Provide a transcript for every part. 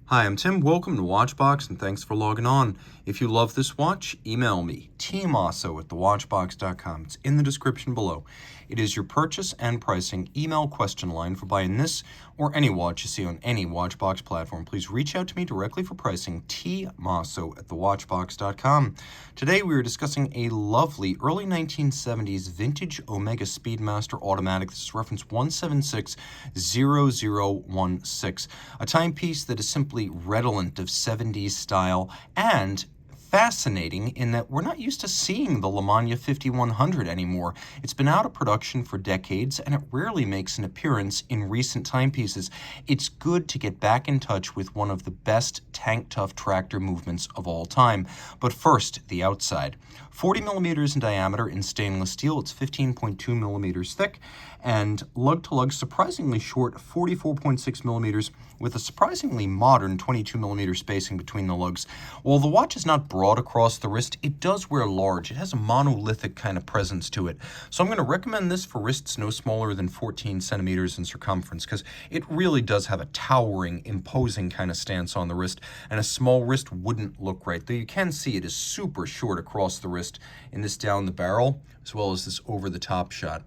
Hi, I'm Tim. Welcome to Watchbox, and thanks for logging on. If you love this watch, email me, Team Mosso at thewatchbox.com. It's in the description below. It is your purchase and pricing email question line for buying this or any watch you see on any Watchbox platform. Please reach out to me directly for pricing, tmosso at thewatchbox.com. Today we are discussing a lovely early 1970s vintage Omega Speedmaster automatic. This is reference 1760016, a timepiece that is simply redolent of 70s style and fascinating in that we're not used to seeing the Lamagna 5100 anymore. It's been out of production for decades and it rarely makes an appearance in recent timepieces. It's good to get back in touch with one of the best tank-tough tractor movements of all time. But first, the outside. 40 millimeters in diameter in stainless steel. It's 15.2 millimeters thick, and lug-to-lug surprisingly short, 44.6 millimeters, with a surprisingly modern 22 millimeter spacing between the lugs. While the watch is not broad across the wrist, it does wear large. It has a monolithic kind of presence to it. So I'm going to recommend this for wrists no smaller than 14 centimeters in circumference, because it really does have a towering, imposing kind of stance on the wrist, and a small wrist wouldn't look right. Though you can see it is super short across the wrist in this down the barrel, as well as this over the top shot.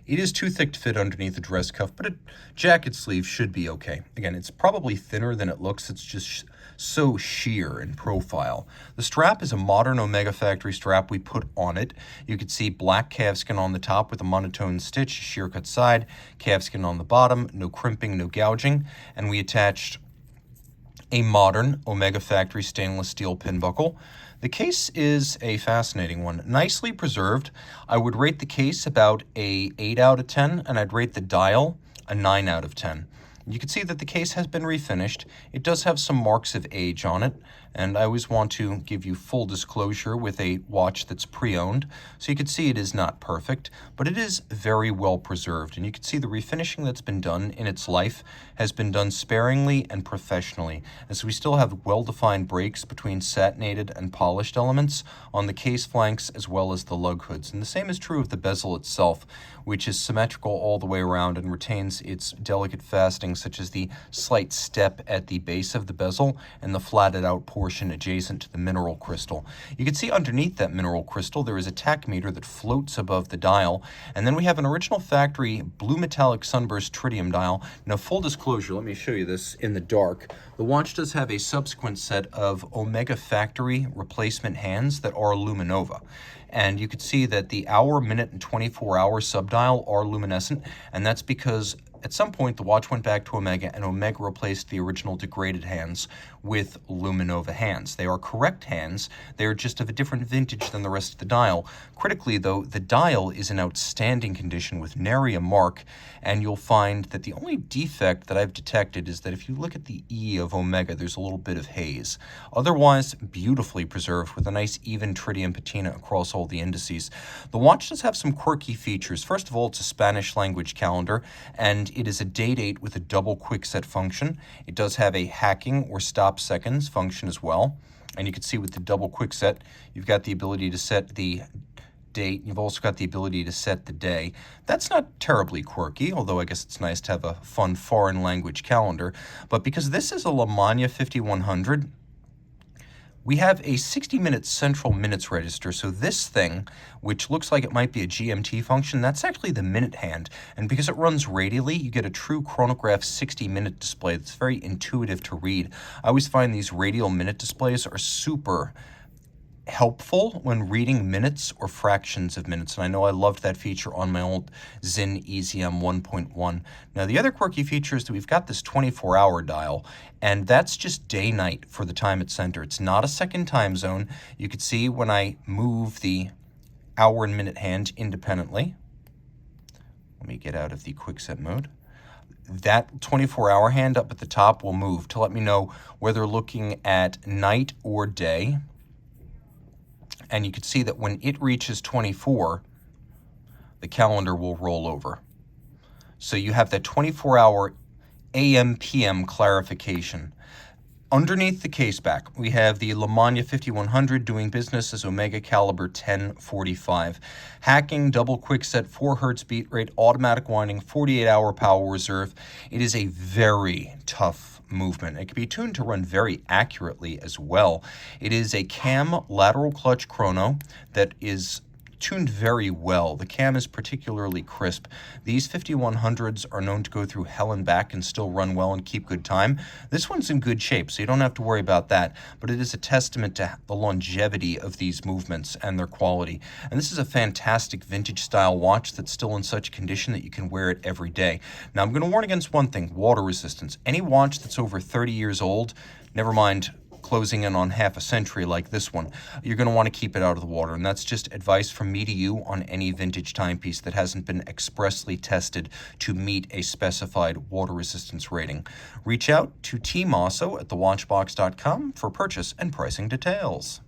It is too thick to fit underneath the dress cuff, but a jacket sleeve should be okay. Again, it's probably thinner than it looks. It's just so sheer in profile. The strap is a modern Omega factory strap we put on it. You can see black calfskin on the top with a monotone stitch, sheer cut side, calfskin on the bottom, no crimping, no gouging, and we attached a modern Omega factory stainless steel pin buckle. The case is a fascinating one, nicely preserved. I would rate the case about a 8 out of 10, and I'd rate the dial a 9 out of 10. You can see that the case has been refinished. It does have some marks of age on it, and I always want to give you full disclosure with a watch that's pre-owned. So you can see it is not perfect, but it is very well preserved. And you can see the refinishing that's been done in its life has been done sparingly and professionally, as we still have well-defined breaks between satinated and polished elements on the case flanks as well as the lug hoods. And the same is true of the bezel itself, which is symmetrical all the way around and retains its delicate faceting, such as the slight step at the base of the bezel and the flatted out portion adjacent to the mineral crystal. You can see underneath that mineral crystal there is a tachymeter that floats above the dial, and then we have an original factory blue metallic sunburst tritium dial. Now, full disclosure, let me show you this in the dark. The watch does have a subsequent set of Omega factory replacement hands that are Luminova. And you can see that the hour, minute, and 24-hour subdial are luminescent, and that's because at some point the watch went back to Omega, and Omega replaced the original degraded hands with Luminova hands. They are correct hands. They are just of a different vintage than the rest of the dial. Critically, though, the dial is in outstanding condition with nary a mark, and you'll find that the only defect that I've detected is that if you look at the E of Omega, there's a little bit of haze. Otherwise, beautifully preserved with a nice even tritium patina across all the indices. The watch does have some quirky features. First of all, it's a Spanish language calendar, and it is a date with a double quickset function. It does have a hacking or stop seconds function as well. And you can see with the double quickset, you've got the ability to set the date. You've also got the ability to set the day. That's not terribly quirky, although I guess it's nice to have a fun foreign language calendar. But because this is a Lamagna 5100, we have a 60-minute central minutes register. So this thing, which looks like it might be a GMT function, that's actually the minute hand. And because it runs radially, you get a true chronograph 60-minute display that's very intuitive to read. I always find these radial minute displays are super helpful when reading minutes or fractions of minutes, and I know I loved that feature on my old Zinn EZM 1.1. Now, the other quirky feature is that we've got this 24-hour dial, and that's just day-night for the time at center. It's not a second time zone. You can see when I move the hour and minute hand independently. Let me get out of the quickset mode. That 24-hour hand up at the top will move to let me know whether looking at night or day. And you can see that when it reaches 24, the calendar will roll over. So you have that 24-hour AM/PM clarification. Underneath the case back, we have the LeMania 5100 doing business as Omega caliber 1045. Hacking, double quickset, 4 Hz beat rate, automatic winding, 48-hour power reserve. It is a very tough movement. It can be tuned to run very accurately as well. It is a cam lateral clutch chrono that is tuned very well. The cam is particularly crisp. These 5100s are known to go through hell and back and still run well and keep good time. This one's in good shape, so you don't have to worry about that, but it is a testament to the longevity of these movements and their quality. And this is a fantastic vintage style watch that's still in such condition that you can wear it every day. Now, I'm going to warn against one thing: water resistance. Any watch that's over 30 years old, never mind closing in on half a century like this one, you're going to want to keep it out of the water. And that's just advice from me to you on any vintage timepiece that hasn't been expressly tested to meet a specified water resistance rating. Reach out to Team Mosso at thewatchbox.com for purchase and pricing details.